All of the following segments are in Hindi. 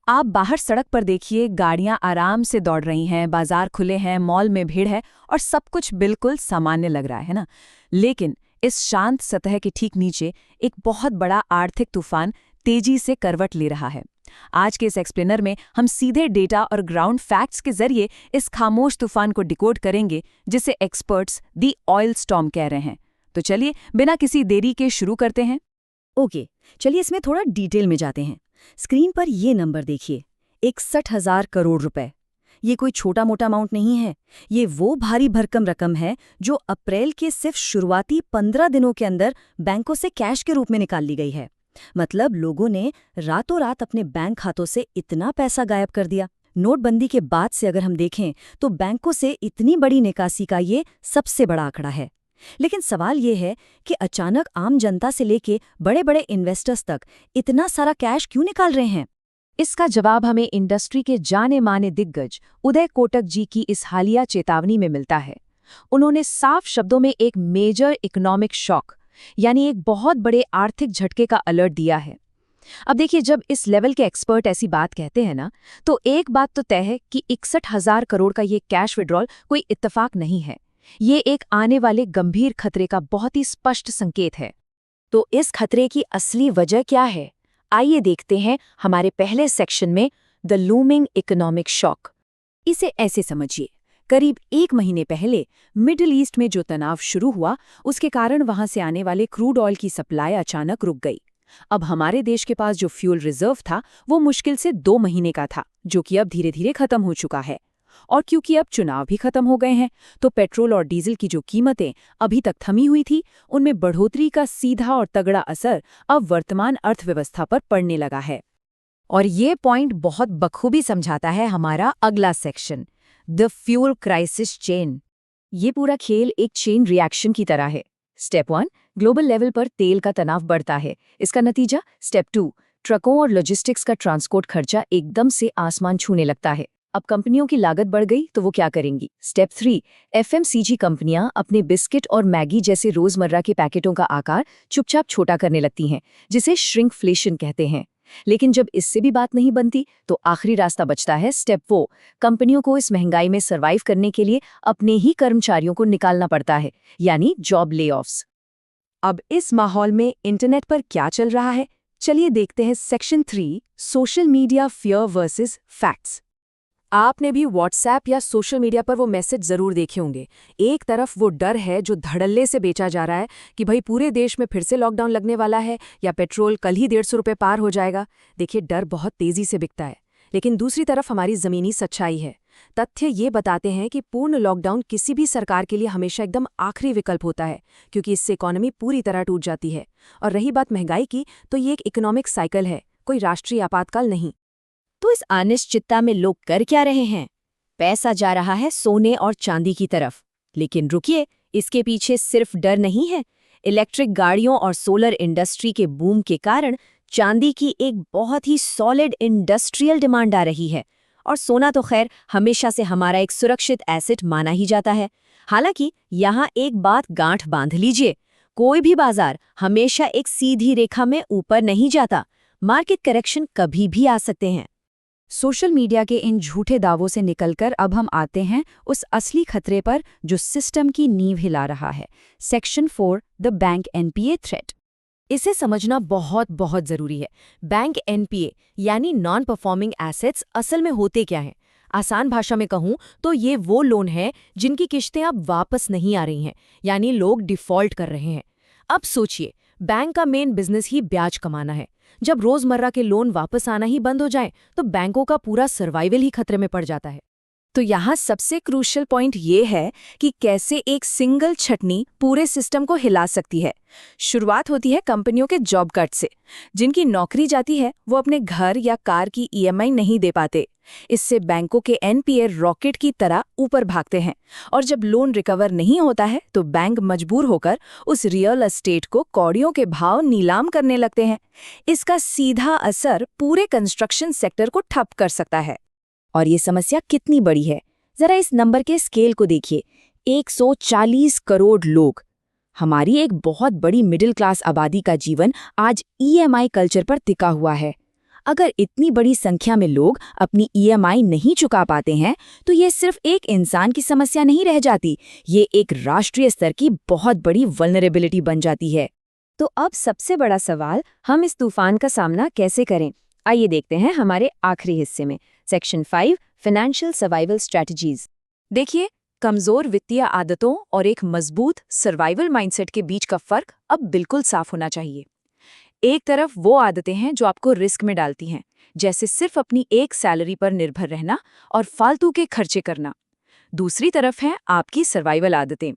आप बाहर सड़क पर देखिए, गाड़ियां आराम से दौड़ रही हैं, बाजार खुले हैं, मॉल में भीड़ है और सब कुछ बिल्कुल सामान्य लग रहा है ना। लेकिन इस शांत सतह के ठीक नीचे एक बहुत बड़ा आर्थिक तूफान तेजी से करवट ले रहा है। आज के इस एक्सप्लेनर में हम सीधे डेटा और ग्राउंड फैक्ट्स के जरिए इस खामोश तूफान को डिकोड करेंगे, जिसे एक्सपर्ट्स दी ऑयल स्टॉर्म कह रहे हैं। तो चलिए बिना किसी देरी के शुरू करते हैं। ओके, चलिए इसमें थोड़ा डिटेल में जाते हैं। स्क्रीन पर ये नंबर देखिए, 61,000 करोड़ रुपए। ये कोई छोटा मोटा अमाउंट नहीं है। ये वो भारी भरकम रकम है जो अप्रैल के सिर्फ शुरुआती 15 दिनों के अंदर बैंकों से कैश के रूप में निकाल ली गई है। मतलब लोगों ने रातों रात अपने बैंक खातों से इतना पैसा गायब कर दिया। नोटबंदी के बाद से अगर हम देखें तो बैंकों से इतनी बड़ी निकासी का ये सबसे बड़ा आंकड़ा है। लेकिन सवाल ये है कि अचानक आम जनता से लेके बड़े बड़े इन्वेस्टर्स तक इतना सारा कैश क्यों निकाल रहे हैं? इसका जवाब हमें इंडस्ट्री के जाने माने दिग्गज उदय कोटक जी की इस हालिया चेतावनी में मिलता है। उन्होंने साफ शब्दों में एक मेजर इकोनॉमिक शॉक यानी एक बहुत बड़े आर्थिक झटके का अलर्ट दिया है। अब देखिए, जब इस लेवल के एक्सपर्ट ऐसी बात कहते हैं ना, तो एक बात तो तय है कि 61,000 करोड़ का ये कैश विड्रॉल कोई इत्तेफाक नहीं है। ये एक आने वाले गंभीर खतरे का बहुत ही स्पष्ट संकेत है। तो इस खतरे की असली वजह क्या है? आइए देखते हैं हमारे पहले सेक्शन में, द लूमिंग इकोनॉमिक शॉक। इसे ऐसे समझिए, करीब 1 महीने पहले मिडिल ईस्ट में जो तनाव शुरू हुआ, उसके कारण वहां से आने वाले क्रूड ऑयल की सप्लाई अचानक रुक गई। अब हमारे देश के पास जो फ्यूल रिजर्व था वो मुश्किल से 2 महीने का था, जो कि अब धीरे धीरे खत्म हो चुका है। और क्योंकि अब चुनाव भी खत्म हो गए हैं, तो पेट्रोल और डीजल की जो कीमतें अभी तक थमी हुई थी, उनमें बढ़ोतरी का सीधा और तगड़ा असर अब वर्तमान अर्थव्यवस्था पर पड़ने लगा है। और ये पॉइंट बहुत बखूबी समझाता है हमारा अगला section, the fuel crisis chain. ये पूरा खेल एक चेन रिएक्शन की तरह है। स्टेप 1, ग्लोबल लेवल पर तेल का तनाव बढ़ता है। इसका नतीजा स्टेप 2, ट्रकों और लॉजिस्टिक्स का ट्रांसपोर्ट खर्चा एकदम से आसमान छूने लगता है। अब कंपनियों की लागत बढ़ गई तो वो क्या करेंगी? स्टेप 3, एफएमसीजी कंपनियां अपने बिस्किट और मैगी जैसे रोजमर्रा के पैकेटों का आकार चुपचाप छोटा करने लगती हैं, जिसे श्रिंकफ्लेशन कहते हैं। लेकिन जब इससे भी बात नहीं बनती, तो आखिरी रास्ता बचता है स्टेप 4। कंपनियों को इस महंगाई में सर्वाइव करने के लिए अपने ही कर्मचारियों को निकालना पड़ता है, यानी जॉब लेऑफ्स। अब इस माहौल में इंटरनेट पर क्या चल रहा है, चलिए देखते हैं section 3, social media fear versus facts. आपने भी व्हाट्सएप या सोशल मीडिया पर वो मैसेज जरूर देखे होंगे। एक तरफ वो डर है जो धड़ल्ले से बेचा जा रहा है कि भाई पूरे देश में फिर से लॉकडाउन लगने वाला है या पेट्रोल कल ही 150 रुपये पार हो जाएगा। देखिए, डर बहुत तेजी से बिकता है। लेकिन दूसरी तरफ हमारी जमीनी सच्चाई है। तथ्य ये बताते हैं कि पूर्ण लॉकडाउन किसी भी सरकार के लिए हमेशा एकदम आखिरी विकल्प होता है, क्योंकि इससे इकोनॉमी पूरी तरह टूट जाती है। और रही बात महंगाई की, तो ये एक इकोनॉमिक साइकिल है, कोई राष्ट्रीय आपातकाल नहीं। तो इस अनिश्चितता में लोग कर क्या रहे हैं? पैसा जा रहा है सोने और चांदी की तरफ। लेकिन रुकिए, इसके पीछे सिर्फ डर नहीं है। इलेक्ट्रिक गाड़ियों और सोलर इंडस्ट्री के बूम के कारण चांदी की एक बहुत ही सॉलिड इंडस्ट्रियल डिमांड आ रही है। और सोना तो खैर हमेशा से हमारा एक सुरक्षित एसेट माना ही जाता है। हालांकि यहाँ एक बात गांठ बांध लीजिए, कोई भी बाजार हमेशा एक सीधी रेखा में ऊपर नहीं जाता। मार्केट करेक्शन कभी भी आ सकते हैं। सोशल मीडिया के इन झूठे दावों से निकलकर अब हम आते हैं उस असली खतरे पर जो सिस्टम की नींव हिला रहा है। Section 4, the bank NPA threat. इसे समझना बहुत बहुत जरूरी है। बैंक एनपीए यानी नॉन परफॉर्मिंग एसेट्स असल में होते क्या हैं? आसान भाषा में कहूं तो ये वो लोन हैं जिनकी किश्तें अब वापस नहीं आ रही हैं, यानी लोग डिफॉल्ट कर रहे हैं। अब सोचिए, बैंक का मेन बिजनेस ही ब्याज कमाना है। जब रोजमर्रा के लोन वापस आना ही बंद हो जाए, तो बैंकों का पूरा सर्वाइवल ही खतरे में पड़ जाता है। तो यहाँ सबसे क्रूशियल पॉइंट ये है कि कैसे एक सिंगल छटनी पूरे सिस्टम को हिला सकती है। शुरुआत होती है कंपनियों के जॉब कट से। जिनकी नौकरी जाती है वो अपने घर या कार की ईएमआई नहीं दे पाते। इससे बैंकों के एनपीए रॉकेट की तरह ऊपर भागते हैं, और जब लोन रिकवर नहीं होता है तो बैंक मजबूर होकर उस रियल एस्टेट को कौड़ियों के भाव नीलाम करने लगते हैं। इसका सीधा असर पूरे कंस्ट्रक्शन सेक्टर को ठप कर सकता है। और ये समस्या कितनी बड़ी है, जरा इस नंबर के स्केल को देखिए। 140 करोड़ लोग, हमारी एक बहुत बड़ी मिडिल क्लास आबादी का जीवन आज ईएमआई कल्चर पर टिका हुआ है। अगर इतनी बड़ी संख्या में लोग अपनी ईएमआई नहीं चुका पाते हैं तो ये सिर्फ एक इंसान की समस्या नहीं रह जाती, ये एक राष्ट्रीय स्तर की बहुत बड़ी वल्नरेबिलिटी बन जाती है। तो अब सबसे बड़ा सवाल, हम इस तूफान का सामना कैसे करें? आइए देखते हैं हमारे आखिरी हिस्से में, सेक्शन 5, फाइनेंशियल सर्वाइवल स्ट्रैटेजीज। देखिए, कमजोर वित्तीय आदतों और एक मजबूत सर्वाइवल माइंडसेट के बीच का फर्क अब बिल्कुल साफ होना चाहिए। एक तरफ वो आदतें हैं जो आपको रिस्क में डालती हैं, जैसे सिर्फ अपनी एक सैलरी पर निर्भर रहना और फालतू के खर्चे करना। दूसरी तरफ हैं आपकी सर्वाइवल आदतें।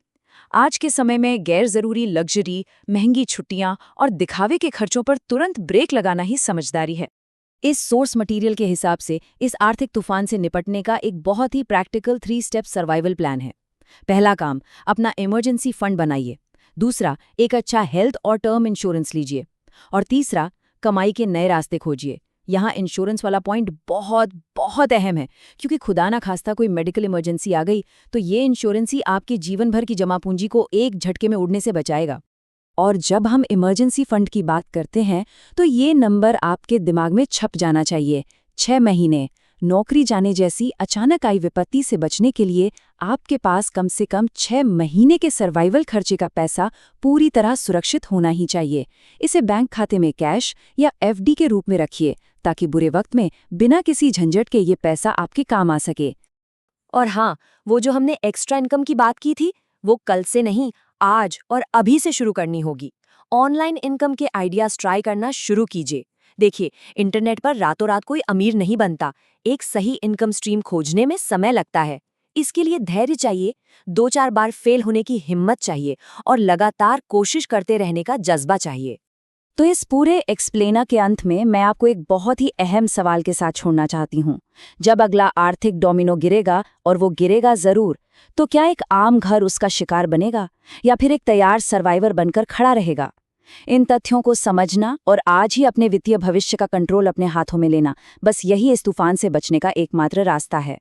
आज के समय में गैर जरूरी लग्जरी, महंगी छुट्टियां और दिखावे के खर्चों पर तुरंत ब्रेक लगाना ही समझदारी है। इस सोर्स मटेरियल के हिसाब से इस आर्थिक तूफान से निपटने का एक बहुत ही प्रैक्टिकल 3 स्टेप सर्वाइवल प्लान है। पहला काम, अपना इमरजेंसी फंड बनाइए। दूसरा, एक अच्छा हेल्थ और टर्म इंश्योरेंस लीजिए। और तीसरा, कमाई के नए रास्ते खोजिए। यहाँ इंश्योरेंस वाला पॉइंट बहुत बहुत अहम है, क्योंकि खुदा ना खास्ता कोई मेडिकल इमरजेंसी आ गई तो ये इंश्योरेंस ही आपके जीवन भर की जमा पूंजी को एक झटके में उड़ने से बचाएगा। और जब हम इमरजेंसी फंड की बात करते हैं तो ये नंबर आपके दिमाग में छप जाना चाहिए। 6 महीने नौकरी जाने जैसी अचानक आई विपत्ति से बचने के लिए आपके पास कम से कम 6 महीने के सर्वाइवल खर्चे का पैसा पूरी तरह सुरक्षित होना ही चाहिए। इसे बैंक खाते में कैश या एफडी के रूप में रखिए, ताकि बुरे वक्त में बिना किसी झंझट के ये पैसा आपके काम आ सके। और हाँ, वो जो हमने एक्स्ट्रा इनकम की बात की थी, वो कल से नहीं, आज और अभी से शुरू करनी होगी। ऑनलाइन इनकम के आइडियाज ट्राई करना शुरू कीजिए। देखिए, इंटरनेट पर रातों रात कोई अमीर नहीं बनता। एक सही इनकम स्ट्रीम खोजने में समय लगता है। इसके लिए धैर्य चाहिए, 2-4 बार फेल होने की हिम्मत चाहिए और लगातार कोशिश करते रहने का जज्बा चाहिए। तो इस पूरे एक्सप्लेनर के अंत में मैं आपको एक बहुत ही अहम सवाल के साथ छोड़ना चाहती हूँ। जब अगला आर्थिक डोमिनो गिरेगा, और वो गिरेगा जरूर, तो क्या एक आम घर उसका शिकार बनेगा या फिर एक तैयार सर्वाइवर बनकर खड़ा रहेगा? इन तथ्यों को समझना और आज ही अपने वित्तीय भविष्य का कंट्रोल अपने हाथों में लेना, बस यही इस तूफान से बचने का एकमात्र रास्ता है।